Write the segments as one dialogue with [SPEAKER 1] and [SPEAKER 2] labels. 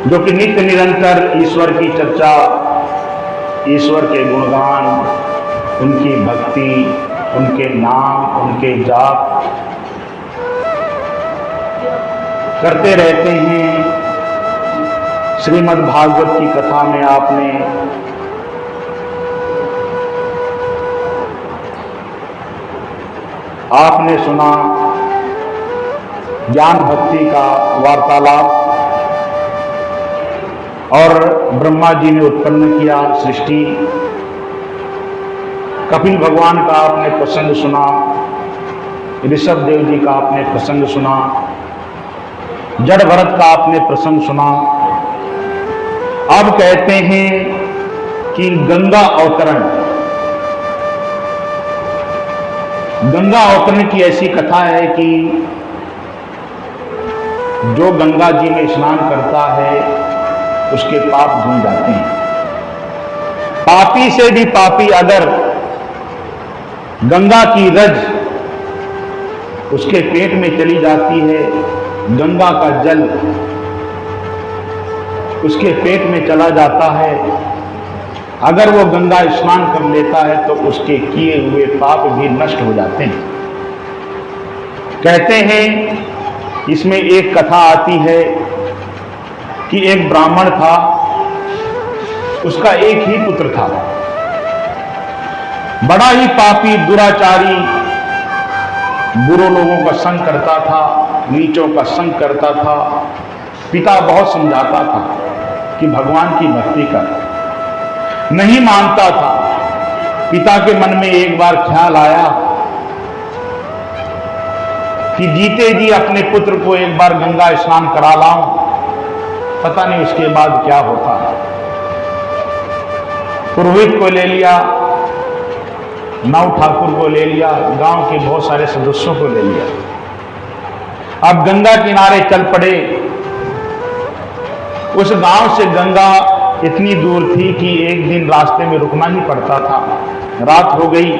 [SPEAKER 1] जो कि नित्य निरंतर ईश्वर की चर्चा, ईश्वर के गुणगान, उनकी भक्ति, उनके नाम, उनके जाप करते रहते हैं। श्रीमद् भागवत की कथा में आपने सुना ज्ञान भक्ति का वार्तालाप, और ब्रह्मा जी ने उत्पन्न किया सृष्टि। कपिल भगवान का आपने प्रसंग सुना, ऋषभ देव जी का आपने प्रसंग सुना, जड़ भरत का आपने प्रसंग सुना। अब कहते हैं कि गंगा अवतरण, गंगा अवतरण की ऐसी कथा है कि जो गंगा जी में स्नान करता है उसके पाप धुल जाते हैं। पापी से भी पापी अगर गंगा की रज उसके पेट में चली जाती है, गंगा का जल उसके पेट में चला जाता है, अगर वो गंगा स्नान कर लेता है तो उसके किए हुए पाप भी नष्ट हो जाते हैं। कहते हैं इसमें एक कथा आती है कि एक ब्राह्मण था, उसका एक ही पुत्र था, बड़ा ही पापी, दुराचारी, बुरे लोगों का संग करता था, नीचों का संग करता था। पिता बहुत समझाता था कि भगवान की भक्ति कर, नहीं मानता था। पिता के मन में एक बार ख्याल आया कि जीते जी अपने पुत्र को एक बार गंगा स्नान करा लाऊं, पता नहीं उसके बाद क्या होता है। पुरोहित को ले लिया, नव ठाकुर को ले लिया, गांव के बहुत सारे सदस्यों को ले लिया। अब गंगा किनारे चल पड़े। उस गांव से गंगा इतनी दूर थी कि एक दिन रास्ते में रुकना ही पड़ता था। रात हो गई।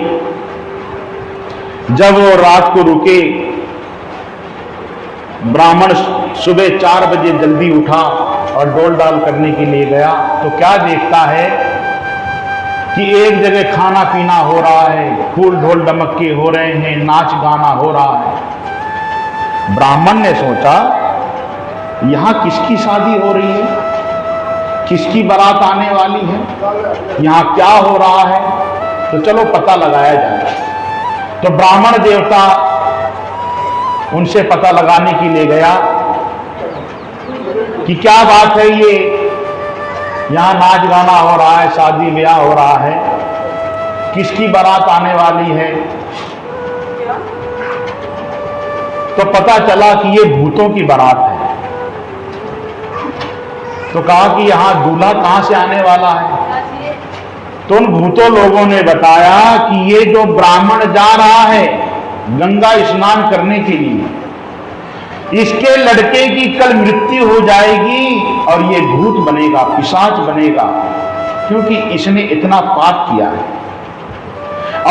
[SPEAKER 1] जब वो रात को रुके, ब्राह्मण सुबह 4 बजे जल्दी उठा और डोल डाल करने के लिए गया तो क्या देखता है कि एक जगह खाना पीना हो रहा है, फूल ढोल डमक्के हो रहे हैं, नाच गाना हो रहा है। ब्राह्मण ने सोचा यहां किसकी शादी हो रही है, किसकी बारात आने वाली है, यहां क्या हो रहा है, तो चलो पता लगाया जाए। तो ब्राह्मण देवता उनसे पता लगाने के लिए गया कि क्या बात है, ये यहां नाच गाना हो रहा है, शादी ब्याह हो रहा है, किसकी बारात आने वाली है। तो पता चला कि ये भूतों की बारात है। तो कहा कि यहां दूल्हा कहां से आने वाला है। तो उन भूतों लोगों ने बताया कि ये जो ब्राह्मण जा रहा है गंगा स्नान करने के लिए, इसके लड़के की कल मृत्यु हो जाएगी और ये भूत बनेगा, पिशाच बनेगा, क्योंकि इसने इतना पाप किया है।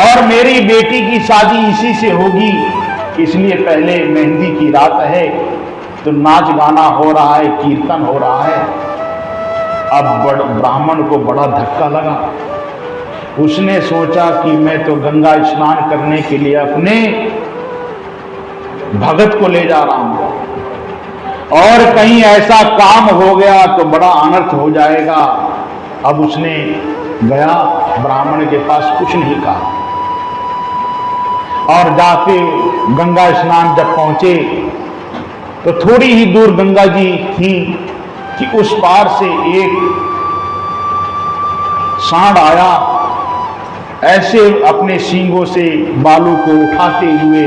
[SPEAKER 1] और मेरी बेटी की शादी इसी से होगी, इसलिए पहले मेहंदी की रात है तो नाच गाना हो रहा है, कीर्तन हो रहा है। अब ब्राह्मण को बड़ा धक्का लगा। उसने सोचा कि मैं तो गंगा स्नान करने के लिए अपने भगत को ले जा रहा हूं, और कहीं ऐसा काम हो गया तो बड़ा अनर्थ हो जाएगा। अब उसने गया, ब्राह्मण के पास कुछ नहीं कहा, और जाके गंगा स्नान जब पहुंचे तो थोड़ी ही दूर गंगा जी थी कि उस पार से एक सांड आया, ऐसे अपने सींगों से बालू को उठाते हुए,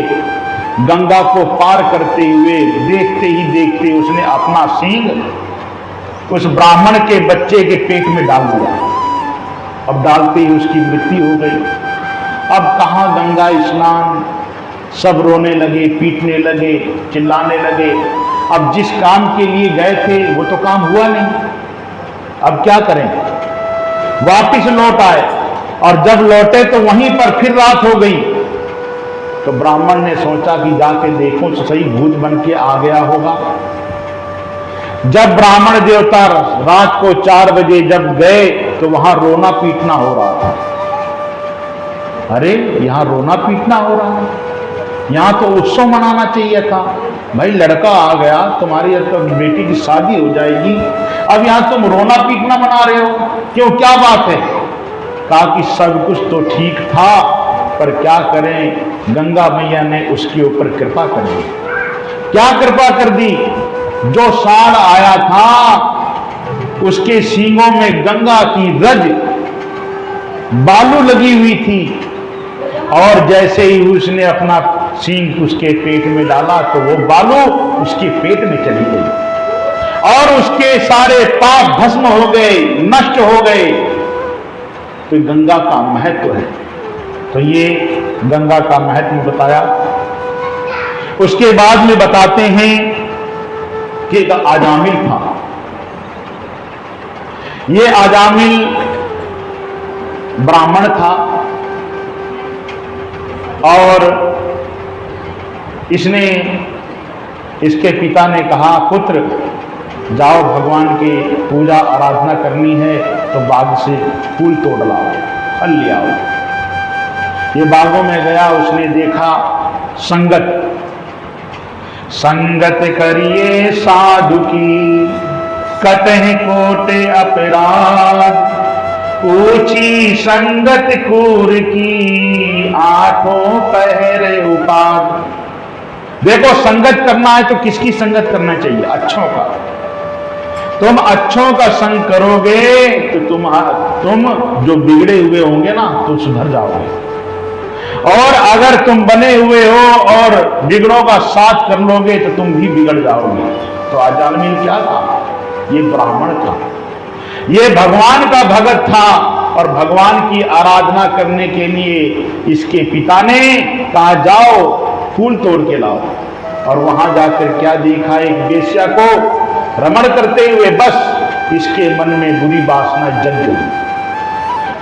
[SPEAKER 1] गंगा को पार करते हुए, देखते ही देखते उसने अपना सींग उस ब्राह्मण के बच्चे के पेट में डाल दिया। अब डालते ही उसकी मृत्यु हो गई। अब कहां गंगा स्नान, सब रोने लगे, पीटने लगे, चिल्लाने लगे। अब जिस काम के लिए गए थे वो तो काम हुआ नहीं, अब क्या करें। वापिस लौट आए, और जब लौटे तो वहीं पर फिर रात हो गई। तो ब्राह्मण ने सोचा कि जाके देखो तो सही, भूत बन के आ गया होगा। जब ब्राह्मण देवता रात को 4 बजे जब गए तो वहां रोना पीटना हो रहा था। अरे यहां रोना पीटना हो रहा है, यहां तो उत्सव मनाना चाहिए था। भाई लड़का आ गया, तुम्हारी बेटी की शादी हो जाएगी, अब यहां तुम रोना पीटना मना रहे हो, क्यों, क्या बात है? कहा कि सब कुछ तो ठीक था, पर क्या करें, गंगा मैया ने उसके ऊपर कृपा कर दी। क्या कृपा कर दी? जो सांड आया था उसके सींगों में गंगा की रज बालू लगी हुई थी, और जैसे ही उसने अपना सींग उसके पेट में डाला तो वो बालू उसके पेट में चली गई और उसके सारे पाप भस्म हो गए, नष्ट हो गए। तो गंगा का महत्व है। तो ये गंगा का महत्व बताया। उसके बाद में बताते हैं कि एक आजामिल था। ये आजामिल ब्राह्मण था और इसके पिता ने कहा, पुत्र जाओ, भगवान की पूजा आराधना करनी है तो बाग से फूल तोड़ लाओ, फल ले आओ। ये बागों में गया, उसने देखा संगत करिए साधु की, कटह कोटे अपराध, ऊंची संगत कूर की, आठों पहरे उपाद। देखो, संगत करना है तो किसकी संगत करना चाहिए? अच्छों का। तुम अच्छों का संग करोगे तो तुम जो बिगड़े हुए होंगे ना तो सुधर जाओगे, और अगर तुम बने हुए हो और बिगड़ों का साथ कर लोगे तो तुम भी बिगड़ जाओगे। तो आजामिल क्या था? ये ब्राह्मण था, ये भगवान का भगत था, और भगवान की आराधना करने के लिए इसके पिता ने कहा, जाओ फूल तोड़ के लाओ। और वहां जाकर क्या देखा? एक वेश्या को रमण करते हुए बस इसके मन में बुरी वासना जग गई।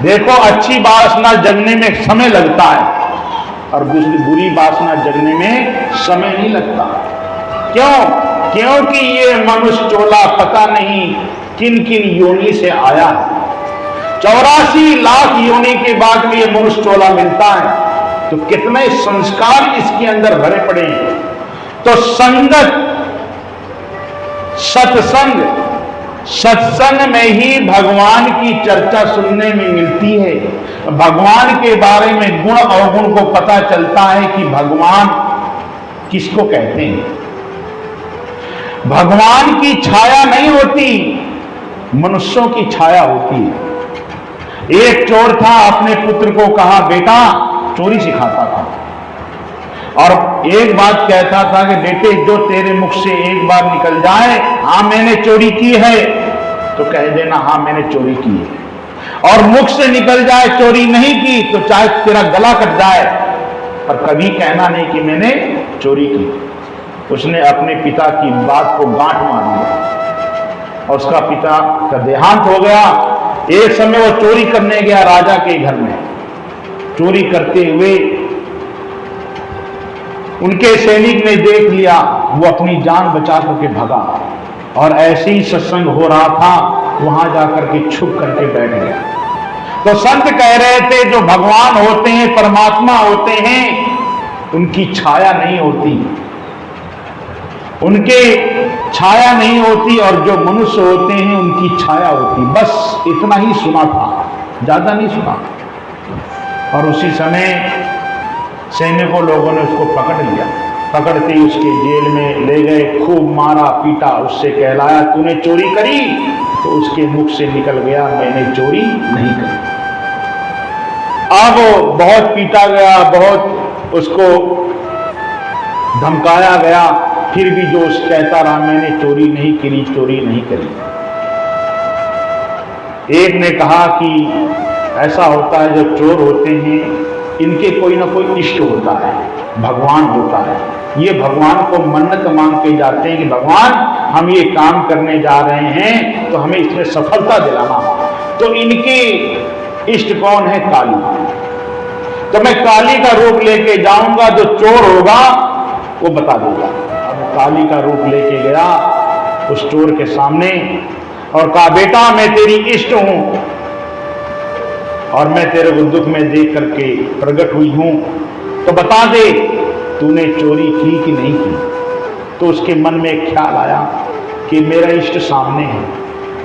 [SPEAKER 1] देखो, अच्छी वासना जगने में समय लगता है और बुरी वासना जगने में समय नहीं लगता। क्यों? क्योंकि ये मनुष्य चोला पता नहीं किन किन योनि से आया है। 84 लाख योनि के बाद में ये मनुष्य चोला मिलता है, तो कितने संस्कार इसके अंदर भरे पड़े हैं। तो संगत, सत्संग में ही भगवान की चर्चा सुनने में मिलती है। भगवान के बारे में गुण अवगुण को पता चलता है कि भगवान किसको कहते हैं। भगवान की छाया नहीं होती, मनुष्यों की छाया होती है। एक चोर था, अपने पुत्र को कहा, बेटा, चोरी सिखाता था और एक बात कहता था कि बेटे, जो तेरे मुख से एक बार निकल जाए, हाँ मैंने चोरी की है, तो कह देना हाँ मैंने चोरी की है, और मुख से निकल जाए चोरी नहीं की तो चाहे तेरा गला कट जाए, पर कभी कहना नहीं कि मैंने चोरी की। उसने अपने पिता की बात को गांठ मार लिया और उसका पिता का देहांत हो गया। एक समय वो चोरी करने गया राजा के घर में। चोरी करते हुए उनके सैनिक ने देख लिया, वो अपनी जान बचा करके भगा, और ऐसे ही सत्संग हो रहा था, वहां जाकर के छुप करके बैठ गया। तो संत कह रहे थे, जो भगवान होते हैं, परमात्मा होते हैं, उनकी छाया नहीं होती, उनके छाया नहीं होती, और जो मनुष्य होते हैं उनकी छाया होती। बस इतना ही सुना था, ज्यादा नहीं सुना। और उसी समय सैनिकों लोगों ने उसको पकड़ लिया। पकड़ते ही उसके जेल में ले गए, खूब मारा पीटा, उससे कहलाया तूने चोरी करी? तो उसके मुख से निकल गया, मैंने चोरी नहीं करी। अब बहुत पीटा गया, बहुत उसको धमकाया गया, फिर भी जो कहता रहा मैंने चोरी नहीं करी, चोरी नहीं करी। एक ने कहा कि ऐसा होता है, जो चोर होते हैं इनके कोई ना कोई इष्ट होता है, भगवान होता है। ये भगवान को मन्नत मांग के जाते हैं कि भगवान हम ये काम करने जा रहे हैं तो हमें इसमें सफलता दिलाना। तो इनके इष्ट कौन है? काली। तो मैं काली का रूप लेके जाऊंगा, जो चोर होगा वो बता देगा। अब काली का रूप लेके गया उस चोर के सामने और कहा, बेटा मैं तेरी इष्ट हूं और मैं तेरे को दुख में देख करके प्रकट हुई हूं, तो बता दे तूने चोरी की कि नहीं की। तो उसके मन में एक ख्याल आया कि मेरा इष्ट सामने है,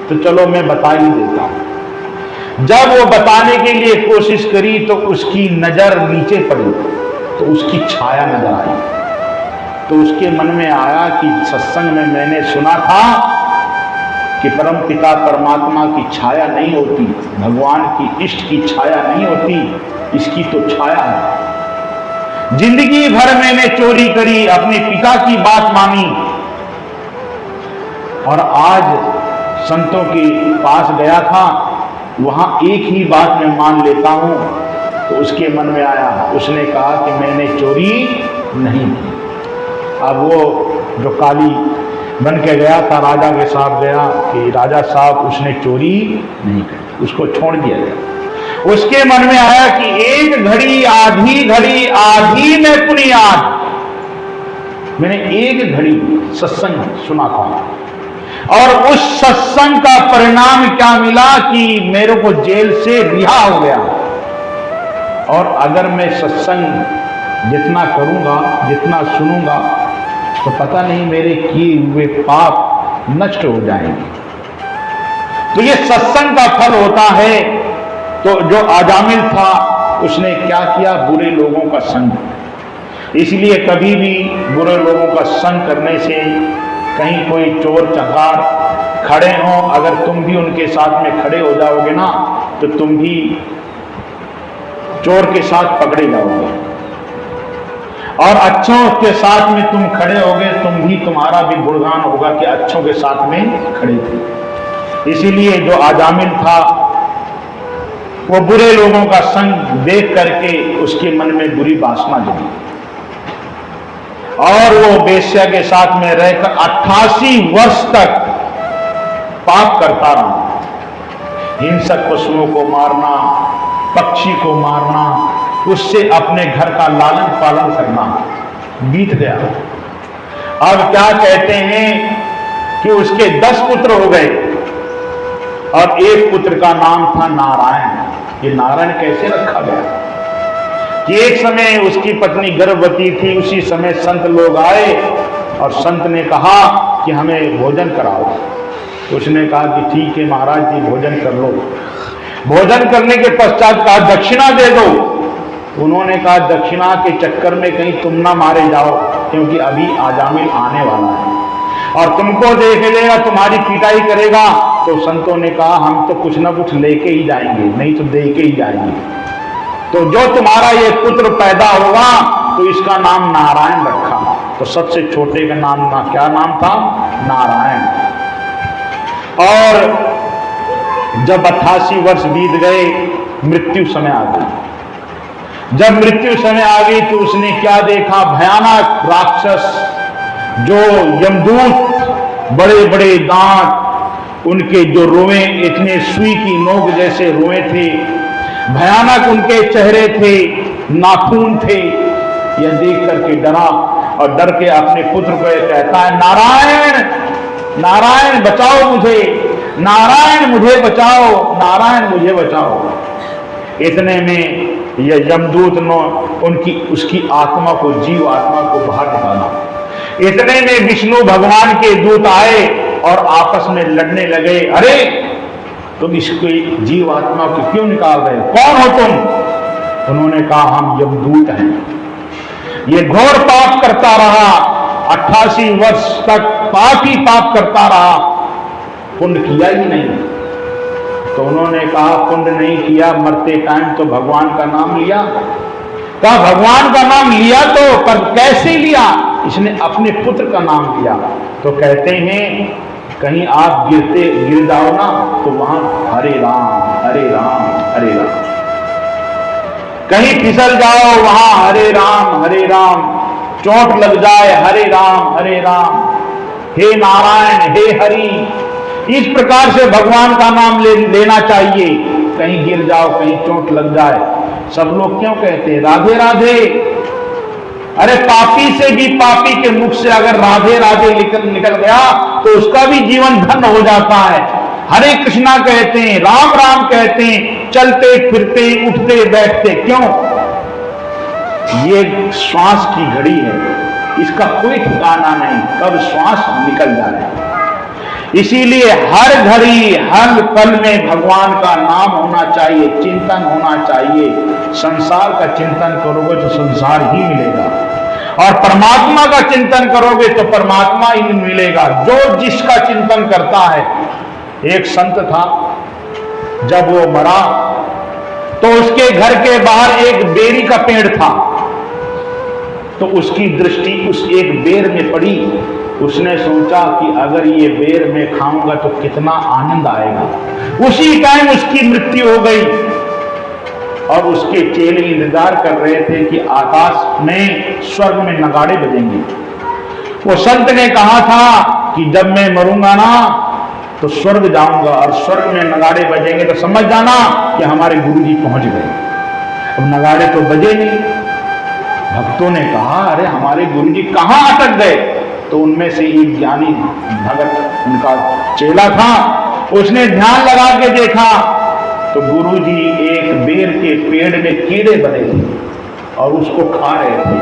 [SPEAKER 1] तो चलो मैं बता ही देता हूं। जब वो बताने के लिए कोशिश करी तो उसकी नजर नीचे पड़ी तो उसकी छाया नजर आई। तो उसके मन में आया कि सत्संग में मैंने सुना था कि परम पिता परमात्मा की छाया नहीं होती, भगवान की इष्ट की छाया नहीं होती, इसकी तो छाया है। जिंदगी भर मैंने चोरी करी, अपने पिता की बात मानी और आज संतों के पास गया था, वहां एक ही बात मैं मान लेता हूं। तो उसके मन में आया, उसने कहा कि मैंने चोरी नहीं की। अब वो जो काली बन के गया था राजा के साथ गया कि राजा साहब उसने चोरी नहीं की, उसको छोड़ दिया गया। उसके मन में आया कि एक घड़ी आधी में पुनियाद, मैंने एक घड़ी सत्संग सुना था और उस सत्संग का परिणाम क्या मिला कि मेरे को जेल से रिहा हो गया। और अगर मैं सत्संग जितना करूंगा, जितना सुनूंगा, तो पता नहीं मेरे किए हुए पाप नष्ट हो जाएंगे। तो ये सत्संग का फल होता है। तो जो आजामिल था उसने क्या किया, बुरे लोगों का संग। इसलिए कभी भी बुरे लोगों का संग करने से, कहीं कोई चोर चकार खड़े हों, अगर तुम भी उनके साथ में खड़े हो जाओगे ना, तो तुम भी चोर के साथ पकड़े जाओगे। और अच्छों के साथ में तुम खड़े होगे, तुम्हारा भी गुणगान होगा कि अच्छों के साथ में खड़े थे। इसीलिए जो आजामिल था वो बुरे लोगों का संग देख करके उसके मन में बुरी वासना जगी और वो वेश्या के साथ में रहकर 88 वर्ष तक पाप करता रहा। हिंसक पशुओं को मारना, पक्षी को मारना, उससे अपने घर का लालन पालन करना बीत गया। अब क्या कहते हैं कि उसके 10 पुत्र हो गए और एक पुत्र का नाम था नारायण। ये नारायण कैसे रखा गया कि एक समय उसकी पत्नी गर्भवती थी, उसी समय संत लोग आए और संत ने कहा कि हमें भोजन कराओ। तो उसने कहा कि ठीक है महाराज जी, भोजन कर लो। भोजन करने के पश्चात कहा दक्षिणा दे दो। उन्होंने कहा दक्षिणा के चक्कर में कहीं तुम ना मारे जाओ, क्योंकि अभी आजामिल आने वाला है और तुमको देख लेगा, तुम्हारी पिटाई करेगा। तो संतों ने कहा हम तो कुछ ना कुछ लेके ही जाएंगे, नहीं तो दे के ही जाएंगे। तो जो तुम्हारा ये पुत्र पैदा होगा तो इसका नाम नारायण रखा। तो सबसे छोटे का नाम क्या नाम था? नारायण। और जब 88 वर्ष बीत गए, मृत्यु समय आ गई। जब मृत्यु समय आ गई तो उसने क्या देखा, भयानक राक्षस, जो यमदूत, बड़े बड़े दांत, उनके जो रोए इतने सुई की नोक जैसे रोए थे, भयानक उनके चेहरे थे, नाखून थे। यह देख करके डरा और डर के अपने पुत्र को कहता है नारायण, नारायण बचाओ मुझे, नारायण मुझे बचाओ, नारायण मुझे बचाओ। इतने में यह यमदूत उसकी आत्मा को, जीव आत्मा को बाहर निकाला। इतने में विष्णु भगवान के दूत आए और आपस में लड़ने लगे। अरे तुम इसको जीव आत्मा को क्यों निकाल रहे हो, कौन हो तुम? उन्होंने कहा हम यमदूत हैं। ये घोर पाप करता रहा, 88 वर्ष तक पाप ही पाप करता रहा, पुण्य किया ही नहीं। तो उन्होंने कहा पुण्य नहीं किया, मरते टाइम तो भगवान का नाम लिया। कहा भगवान का नाम लिया तो, पर कैसे लिया? इसने अपने पुत्र का नाम लिया। तो कहते हैं कहीं आप गिर जाओ ना तो वहां हरे राम हरे राम हरे राम, कहीं फिसल जाओ वहां हरे राम, चोट लग जाए हरे राम, हे नारायण, हे हरि। इस प्रकार से भगवान का नाम लेना चाहिए। कहीं गिर जाओ, कहीं चोट लग जाए। सब लोग क्यों कहते हैं राधे राधे? अरे पापी से भी पापी के मुख से अगर राधे राधे निकल गया तो उसका भी जीवन धन्य हो जाता है। हरे कृष्णा कहते हैं, राम राम कहते हैं, चलते फिरते उठते बैठते। क्यों? ये श्वास की घड़ी है, इसका कोई ठिकाना नहीं, कब श्वास निकल जाए। इसीलिए हर घड़ी हर पल में भगवान का नाम होना चाहिए, चिंतन होना चाहिए। संसार का चिंतन करोगे तो संसार ही मिलेगा, और परमात्मा का चिंतन करोगे तो परमात्मा ही मिलेगा। जो जिसका चिंतन करता है। एक संत था, जब वो मरा तो उसके घर के बाहर एक बेरी का पेड़ था, तो उसकी दृष्टि उस एक बेर में पड़ी। उसने सोचा कि अगर ये बेर मैं खाऊंगा तो कितना आनंद आएगा। उसी टाइम उसकी मृत्यु हो गई, और उसके चेले इंतजार कर रहे थे कि आकाश में स्वर्ग में नगाड़े बजेंगे। वो संत ने कहा था कि जब मैं मरूंगा ना तो स्वर्ग जाऊंगा, और स्वर्ग में नगाड़े बजेंगे तो समझ जाना कि हमारे गुरुजी पहुंच गए। अब नगाड़े तो बजे नहीं। भक्तों ने कहा, अरे हमारे गुरुजी कहां अटक गए? तो उनमें से एक ज्ञानी भगत, उनका चेला था, उसने ध्यान लगा के देखा तो गुरुजी एक बेर के पेड़ में कीड़े बने थे और उसको खा रहे थे।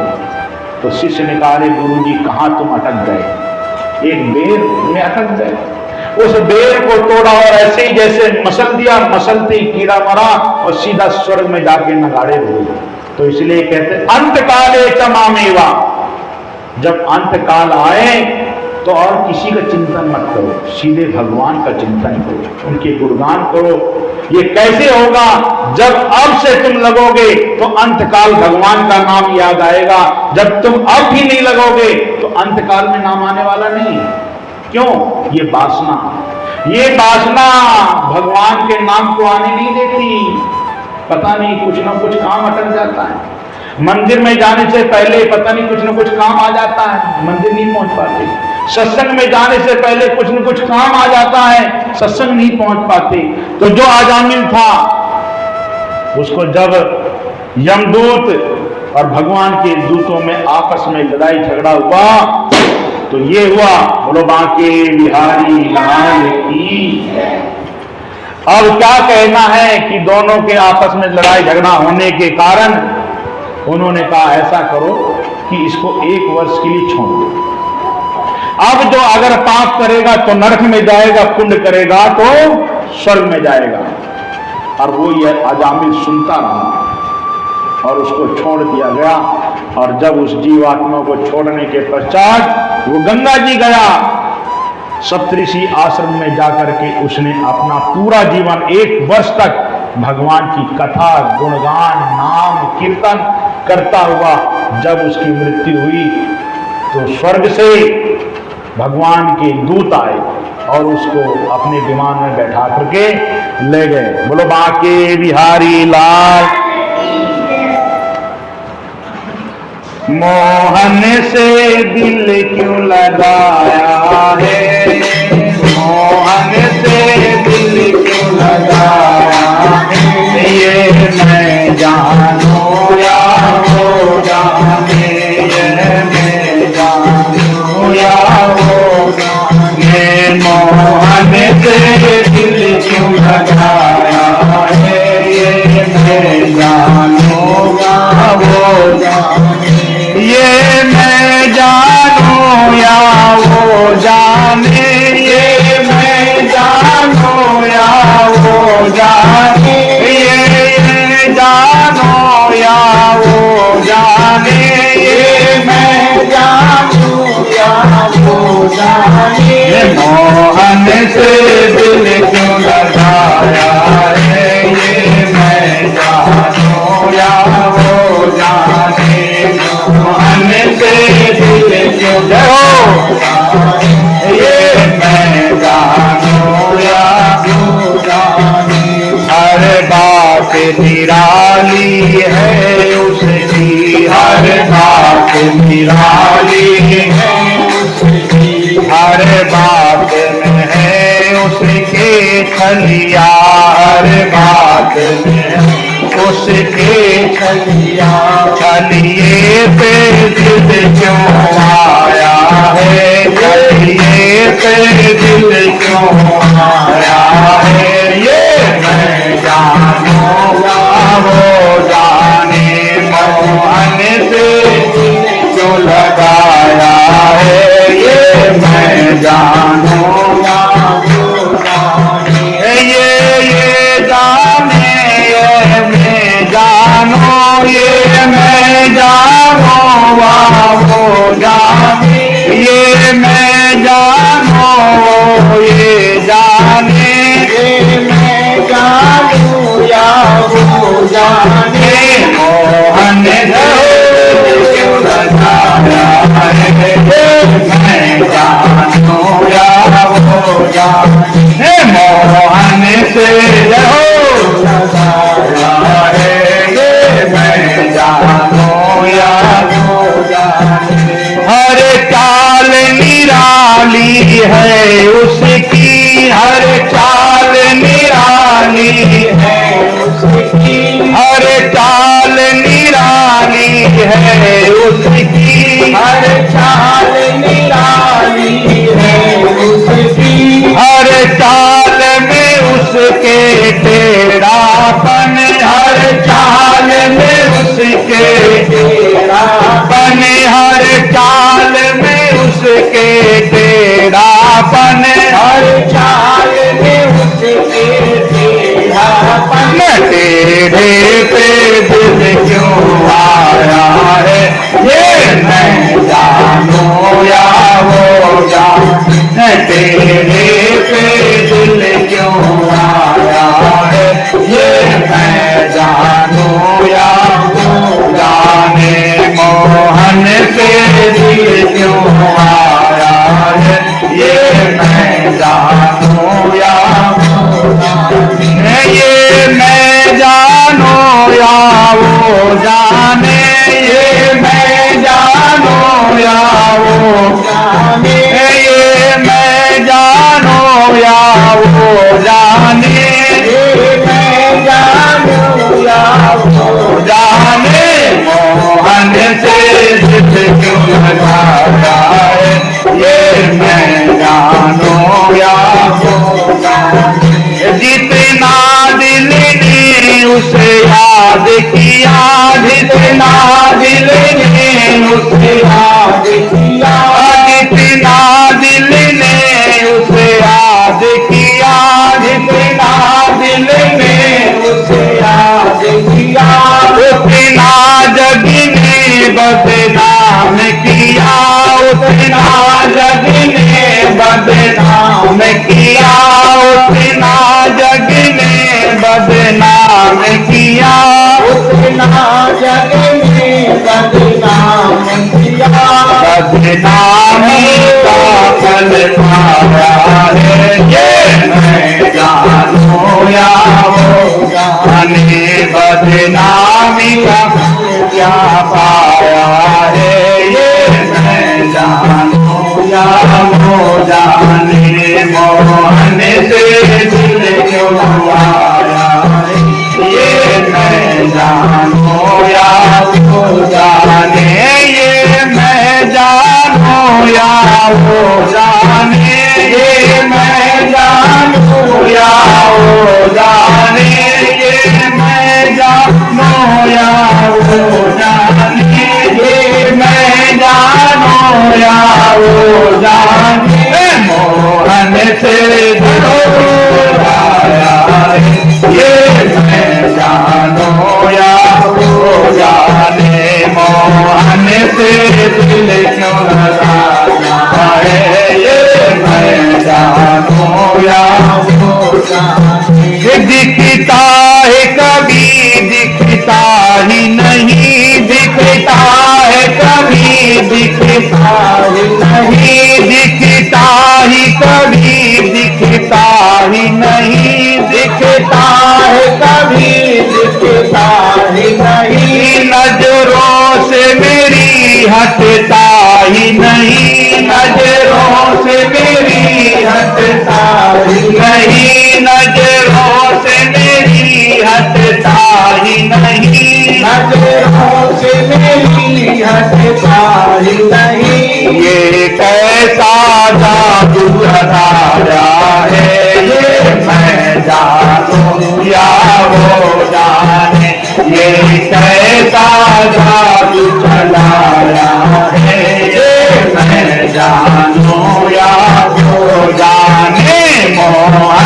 [SPEAKER 1] तो शिष्य ने कहा, अरे गुरुजी कहां तुम अटक गए? एक बेर में अटक गए। उस बेर को तोड़ा और ऐसे ही जैसे मसल दिया, मसलते ही कीड़ा मरा और सीधा स्वर्ग में जाके नगाड़े हुए। तो इसलिए कहते अंत काले तमामेवा, जब अंत काल आए तो और किसी का चिंतन मत करो, सीधे भगवान का चिंतन करो, उनके गुणगान करो। ये कैसे होगा? जब अब से तुम लगोगे तो अंतकाल भगवान का नाम याद आएगा। जब तुम अब भी नहीं लगोगे तो अंतकाल में नाम आने वाला नहीं है। क्यों? ये वासना भगवान के नाम को आने नहीं देती। पता नहीं कुछ ना कुछ काम अटक जाता है। मंदिर में जाने से पहले पता नहीं कुछ ना कुछ काम आ जाता है, मंदिर नहीं पहुंच पाते। सत्संग में जाने से पहले कुछ न कुछ काम आ जाता है, सत्संग नहीं पहुंच पाते। तो जो आजामिल था, उसको जब यमदूत और भगवान के दूतों में आपस में लड़ाई झगड़ा हुआ तो ये हुआ, बोलो बांके बिहारी लाल की। अब क्या कहना है कि दोनों के आपस में लड़ाई झगड़ा होने के कारण उन्होंने कहा, ऐसा करो कि इसको 1 वर्ष के लिए छोड़ दो। अब जो अगर पाप करेगा तो नरक में जाएगा, पुण्य करेगा तो स्वर्ग में जाएगा। और वो ये अजामिल सुनता रहा और उसको छोड़ दिया गया। और जब उस जीवात्मा को छोड़ने के पश्चात वो गंगा जी गया, सप्तऋषि आश्रम में जाकर के उसने अपना पूरा जीवन 1 वर्ष तक भगवान की कथा, गुणगान, नाम, कीर्तन करता हुआ जब उसकी मृत्यु हुई तो स्वर्ग से भगवान के दूत आए और उसको अपने विमान में बैठा करके ले गए। बोलो बांके बिहारी लाल। मोहन से दिल क्यों लगाया है, मोहन से दिल क्यों लगाया है, ये मैं जानू या हो जाने, ये मैं जानू या हो जाने। मोहन से दिल क्यों लगाया है, ये मैं जानू या हो जाने, ये मैं जानू या वो जाने, ये मैं जानू या वो जाने, ये जानू या वो जाने, ये मैं जानू या वो जाने। ये मोहन से दिल क्यों लगाया है, ये मैं जानू या वो जाने। मोहन से दिल क्यों लगाया, ये मैं जानू या वो जाने। हर बात निराली है उसकी, हर बात निराली है उसकी, हर बात में है उसके छलिया हर बात में, उसके छलिया छलिए पे दिल क्यों आया है, छलिए पे दिल क्यों आया है, ये मैं जानूंगा वो जाने मोहन से क्यों लगाया है, ये मैं जानूंगा वो जाने, ये जाने ये मैं जानो, ये मैं जानो वो जाने, ये मैं जानो ये जाने, ये मैं जानू या वो जाने, मोहन क्यों लगाया है, मैं जानू या वो जाने, मोहन से लगाया है, ये मैं जानू या वो जाने। हर चाल निराली है उसकी, हर चाल निराली है उसकी, हर चाल निराली है उसकी, हर चाल निराली है उसकी, हर चाल में उसके टेढ़ापन, हर चाल में उसके टेढ़ापन, हर चाल में उसके टेढ़ापन, हर चाल में उसके टेढ़ापन, टेढ़े पे दिल क्यों आया है, ये मैं जानू या वो जाने, टेढ़े पे दिल क्यों आया है, ये मैं जानू या वो जाने, मोहन से दिल क्यों आया है, ये मैं जानू या वो जाने, ये मैं जानू या वो जाने, ये मैं जानू या वो जाने, ये मैं जानू या वो जाने, ये मैं जानू या वो जाने, मोहन से दिल क्यों लगाया है, ये मैं जानू या वो जाने, जितना दिल ने उसे याद किया, जितना दिल ने उसे याद किया, जितना दिल ने उसे याद किया, जितना दिल ने उसे याद किया, उतना जग ने बदनाम किया, उतना जग ने बदनाम किया, उतना जग ने बदनाम किया, उतना जग ने बदनाम किया, बदनामी का फल पाया है, ये मैं जानू या वो जाने, बदनामी का क्या पाया है, ये मैं जानू या वो जाने, मोहन से दिल क्यों आया है, ये मैं जानू या वो जाने, ये मैं जानू या वो जाने, ये मैं जानू या वो जाने, ये मैं जानू या वो जाने, ये मैं जानू या वो जाने, मोहन से दिल आया है, ये मैं जानू या वो जाने, मोहन से दिल क्यों लगाया है, ये मैं जानू या वो जाने, दिखता है कभी दिखता ही नहीं, दिखता है कभी दिखता ही नहीं, दिखता ही कभी दिखता ही नहीं, दिखता है कभी दिखता ही नहीं, नजरों से मेरी हटता ही नहीं, नजरों से मेरी हटता ही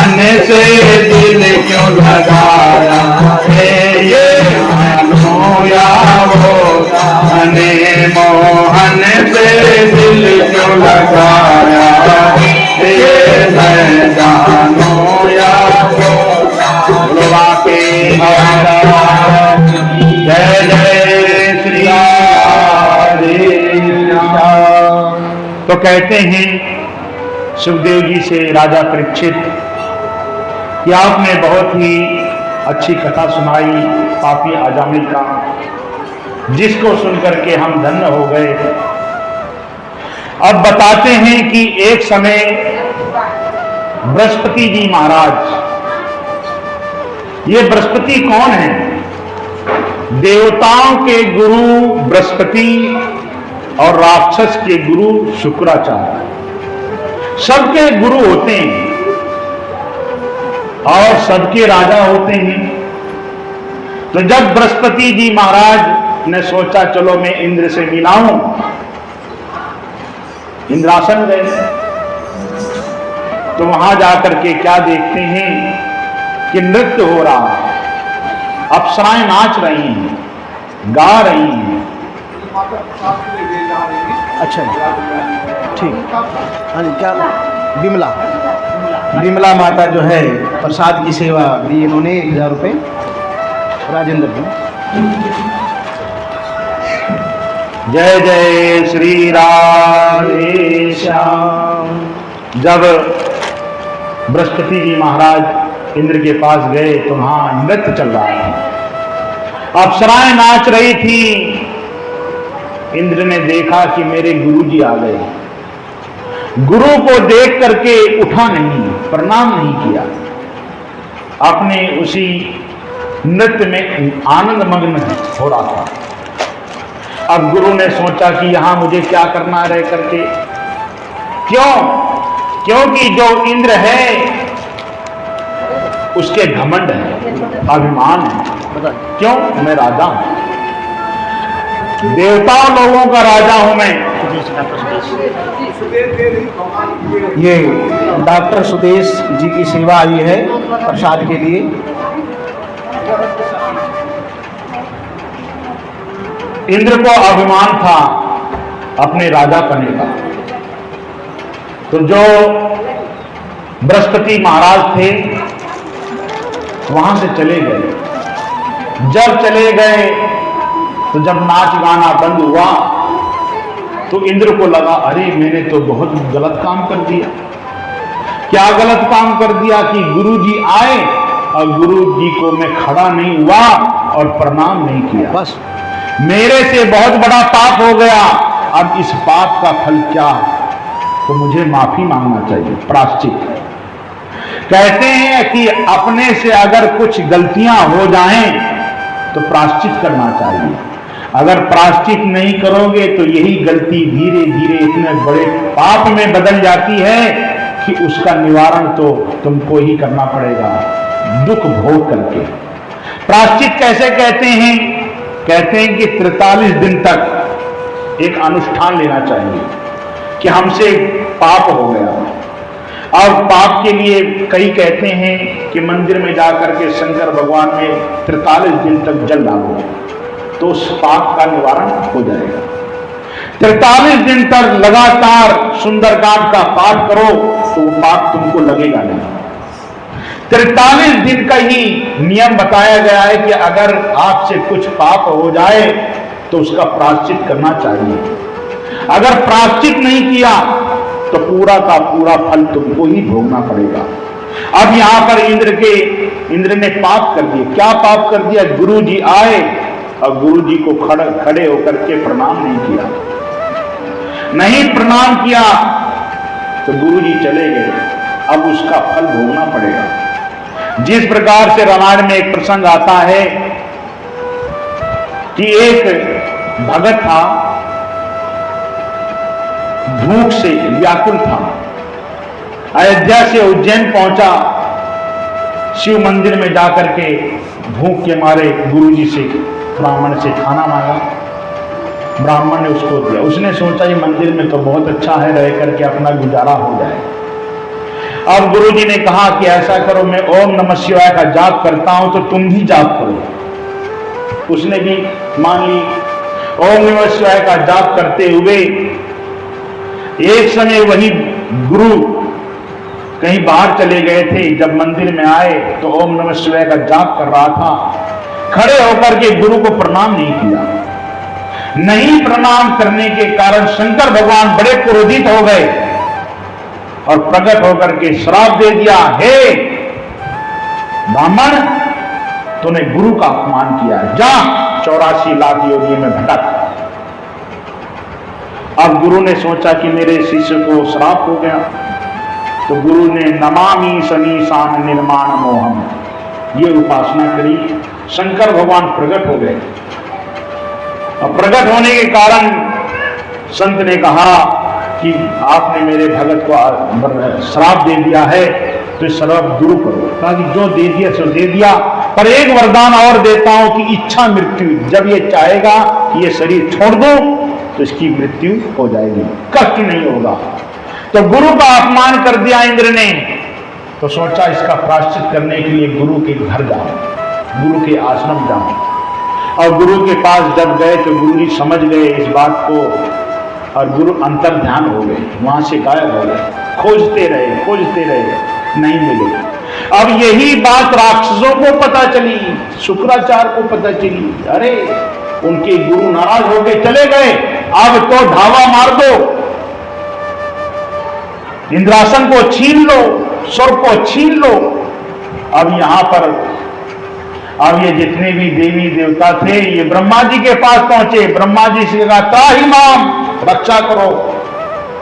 [SPEAKER 1] मोहन से दिल क्यों लगाया है, ये मानो या वो जाने, मोहन से दिल क्यों लगाया है, ये मैं जानो या वो गुरुवा के जय जय श्री राधे श्याम। तो कहते हैं सुखदेव जी से राजा परीक्षित कि आपने बहुत ही अच्छी कथा सुनाई पापी अजामिल का, जिसको सुनकर के हम धन्य हो गए। अब बताते हैं कि एक समय बृहस्पति जी महाराज, ये बृहस्पति कौन है? देवताओं के गुरु बृहस्पति और राक्षस के गुरु शुक्राचार्य, सबके गुरु होते हैं और सबके राजा होते हैं। तो जब बृहस्पति जी महाराज ने सोचा चलो मैं इंद्र से मिलाऊं, इंद्रासन गए। तो वहां जाकर के क्या देखते हैं कि नृत्य हो रहा है, अप्सराएं नाच रही हैं, गा रही हैं।
[SPEAKER 2] अच्छा ठीक। हाँ जी, क्या विमला माता जो है प्रसाद की सेवा दी इन्होंने 1000 रुपये राजेंद्र जी।
[SPEAKER 1] जय जय श्री राधे श्याम। जब बृहस्पति जी महाराज इंद्र के पास गए तो वहां नृत्य चल रहा था, अप्सराएं नाच रही थी। इंद्र ने देखा कि मेरे गुरु जी आ गए। गुरु को देख करके उठा नहीं, प्रणाम नहीं किया, अपने उसी नृत्य में आनंद मग्न हो रहा था। अब गुरु ने सोचा कि यहां मुझे क्या करना रह करके, क्यों? क्योंकि जो इंद्र है उसके घमंड है, अभिमान है। क्यों? मैं राजा हूं, देवताओं लोगों का राजा हूं मैं।
[SPEAKER 2] ये डॉक्टर सुदेश जी की सेवा आई है प्रसाद के लिए।
[SPEAKER 1] इंद्र को अभिमान था अपने राजा पने का। तो जो बृहस्पति महाराज थे वहां से चले गए। जब चले गए तो जब नाच गाना बंद हुआ तो इंद्र को लगा अरे मैंने तो बहुत गलत काम कर दिया। क्या गलत काम कर दिया कि गुरुजी आए और गुरुजी को मैं खड़ा नहीं हुआ और प्रणाम नहीं किया।
[SPEAKER 2] बस
[SPEAKER 1] मेरे से बहुत बड़ा पाप हो गया। अब इस पाप का फल क्या है? तो मुझे माफी मांगना चाहिए, प्रायश्चित। कहते हैं कि अपने से अगर कुछ गलतियां हो जाएं तो प्रायश्चित करना चाहिए। अगर प्रायश्चित नहीं करोगे तो यही गलती धीरे धीरे इतने बड़े पाप में बदल जाती है कि उसका निवारण तो तुमको ही करना पड़ेगा, दुख भोग करके। प्रायश्चित कैसे कहते हैं? कहते हैं कि 43 दिन तक एक अनुष्ठान लेना चाहिए कि हमसे पाप हो गया। अब पाप के लिए कई कहते हैं कि मंदिर में जाकर के शंकर भगवान में 43 दिन तक जल डालो तो उस पाप का निवारण हो जाएगा। 43 दिन तक लगातार सुंदरकांड का पाठ करो तो वो पाप तुमको लगेगा नहीं। 43 दिन का ही नियम बताया गया है कि अगर आपसे कुछ पाप हो जाए तो उसका प्रायश्चित करना चाहिए। अगर प्रायश्चित नहीं किया तो पूरा का पूरा फल तुमको ही भोगना पड़ेगा। अब यहां पर इंद्र ने पाप कर दिया। क्या पाप कर दिया? गुरु जी आए और गुरु जी को खड़े होकर के प्रणाम नहीं किया। नहीं प्रणाम किया तो गुरु जी चले गए। अब उसका फल भोगना पड़ेगा। जिस प्रकार से रामायण में एक प्रसंग आता है कि एक भगत था, भूख से व्याकुल था, अयोध्या से उज्जैन पहुंचा। शिव मंदिर में जाकर के भूख के मारे गुरुजी से, ब्राह्मण से खाना मांगा। ब्राह्मण ने उसको दिया। उसने सोचा ये मंदिर में तो बहुत अच्छा है, रह करके अपना गुजारा हो जाए। अब गुरुजी ने कहा कि ऐसा करो, मैं ओम नमः शिवाय का जाप करता हूं तो तुम भी जाप करो। उसने भी मान ली। ओम नमः शिवाय का जाप करते हुए एक समय वही गुरु कहीं बाहर चले गए थे, जब मंदिर में आए तो ओम नमः शिवाय का जाप कर रहा था। खड़े होकर के गुरु को प्रणाम नहीं किया। नहीं प्रणाम करने के कारण शंकर भगवान बड़े क्रोधित हो गए और प्रकट होकर के श्राप दे दिया, हे ब्राह्मण, तूने गुरु का अपमान किया, जा 84 लाख योगी में भटक। अब गुरु ने सोचा कि मेरे शिष्य को श्राप हो गया, तो गुरु ने नमामि शनीशान निर्माण मोहम ये उपासना करी। शंकर भगवान प्रकट हो गए और प्रकट होने के कारण संत ने कहा कि आपने मेरे भगत को श्राप दे दिया है, तो श्राप दूर करो। कहा कि जो दे दिया सो दे दिया, पर एक वरदान और देता हूं कि इच्छा मृत्यु, जब ये चाहेगा कि ये शरीर छोड़ दो तो इसकी मृत्यु हो जाएगी, कष्ट नहीं होगा। तो गुरु का अपमान कर दिया इंद्र ने, तो सोचा इसका प्रायश्चित करने के लिए गुरु के घर जाओ, गुरु के आश्रम जाओ। और गुरु के पास जब गए तो गुरु जी समझ गए इस बात को और गुरु अंतर ध्यान हो गए, वहां से गायब हो गए। खोजते रहे, नहीं मिले। अब यही बात राक्षसों को पता चली, शुक्राचार्य को पता चली। अरे उनके गुरु नाराज होकर चले गए, अब तो धावा मार दो, इंद्रासन को छीन लो, स्वर्ग को छीन लो। अब यहां पर अब ये जितने भी देवी देवता थे ये ब्रह्मा जी के पास पहुंचे। ब्रह्मा जी से कहा त्राहि माम, रक्षा करो।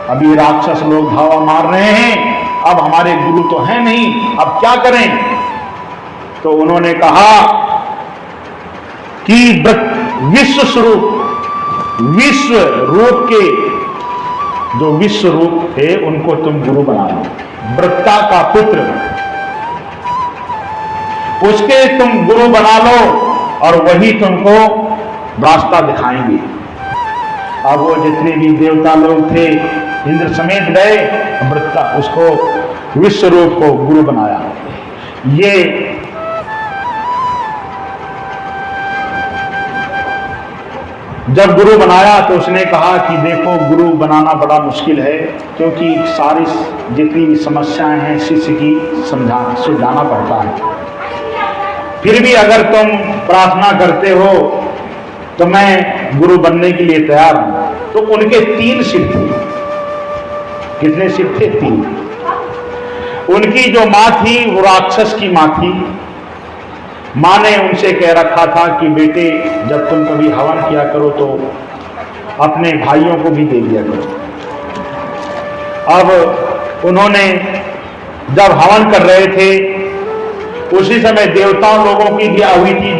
[SPEAKER 1] अब ये राक्षस लोग धावा मार रहे हैं, अब हमारे गुरु तो हैं नहीं, अब क्या करें। तो उन्होंने कहा कि विश्व रूप के जो विश्व रूप थे उनको तुम गुरु बना लो। वृत्ता का पुत्र, उसके तुम गुरु बना लो और वही तुमको रास्ता दिखाएंगे। अब वो जितने भी देवता लोग थे इंद्र समेत गए, वृत्ता उसको विश्व रूप को गुरु बनाया। ये जब गुरु बनाया तो उसने कहा कि देखो गुरु बनाना बड़ा मुश्किल है, क्योंकि सारी जितनी भी समस्याएं हैं शिष्य की सुलझाना पड़ता है। फिर भी अगर तुम प्रार्थना करते हो तो मैं गुरु बनने के लिए तैयार हूं। तो उनके 3 सिर थे। कितने सिर थे? 3। उनकी जो मां थी वो राक्षस की मां थी। मां ने उनसे कह रखा था कि बेटे जब तुम कभी हवन किया करो तो अपने भाइयों को भी दे दिया करो। अब उन्होंने जब हवन कर रहे थे उसी समय देवताओं लोगों की भी आहुति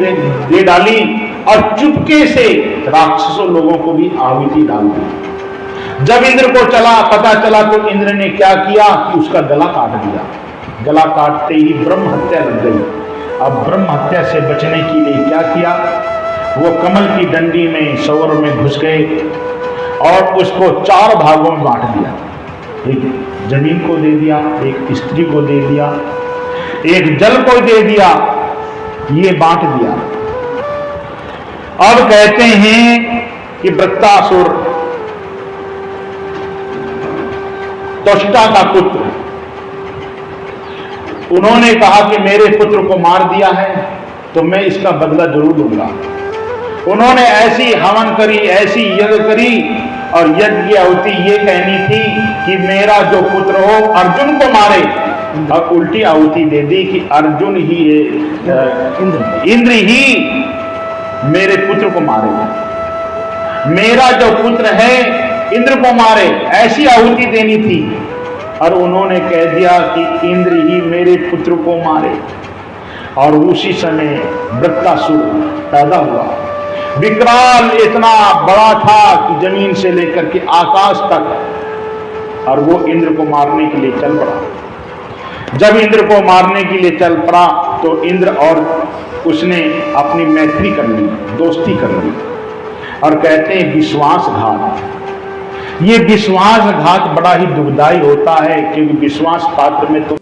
[SPEAKER 1] दे डाली और चुपके से राक्षसों लोगों को भी आहुति डाल दी। जब इंद्र को पता चला तो इंद्र ने क्या किया कि उसका गला काट दिया। गला काटते ही ब्रह्म हत्या लग गई। अब ब्रह्म हत्या से बचने के लिए क्या किया, वो कमल की डंडी में सरोवर में घुस गए और उसको 4 भागों में बांट दिया। एक जमीन को दे दिया, एक स्त्री को दे दिया, एक जल को दे दिया, ये बांट दिया। अब कहते हैं कि वृत्तासुर त्वष्टा का पुत्र, उन्होंने कहा कि मेरे पुत्र को मार दिया है तो मैं इसका बदला जरूर लूंगा। उन्होंने ऐसी हवन करी, ऐसी यज्ञ करी और यज्ञ की आहुति ये कहनी थी कि मेरा जो पुत्र हो अर्जुन को मारे, और उल्टी आहुति दे दी कि अर्जुन ही इंद्र ही मेरे पुत्र को मारे, मेरा जो पुत्र है इंद्र को मारे, ऐसी आहुति देनी थी। और उन्होंने कह दिया कि इंद्र ही मेरे पुत्र को मारे। और उसी समय वृत्तासुर पैदा हुआ। विकराल इतना बड़ा था कि जमीन से लेकर के आकाश तक, और वो इंद्र को मारने के लिए चल पड़ा। जब इंद्र को मारने के लिए चल पड़ा तो इंद्र और उसने अपनी मैत्री कर ली, दोस्ती कर ली, और कहते हैं विश्वासघात। ये विश्वासघात बड़ा ही दुखदायी होता है, क्योंकि विश्वास पात्र में तो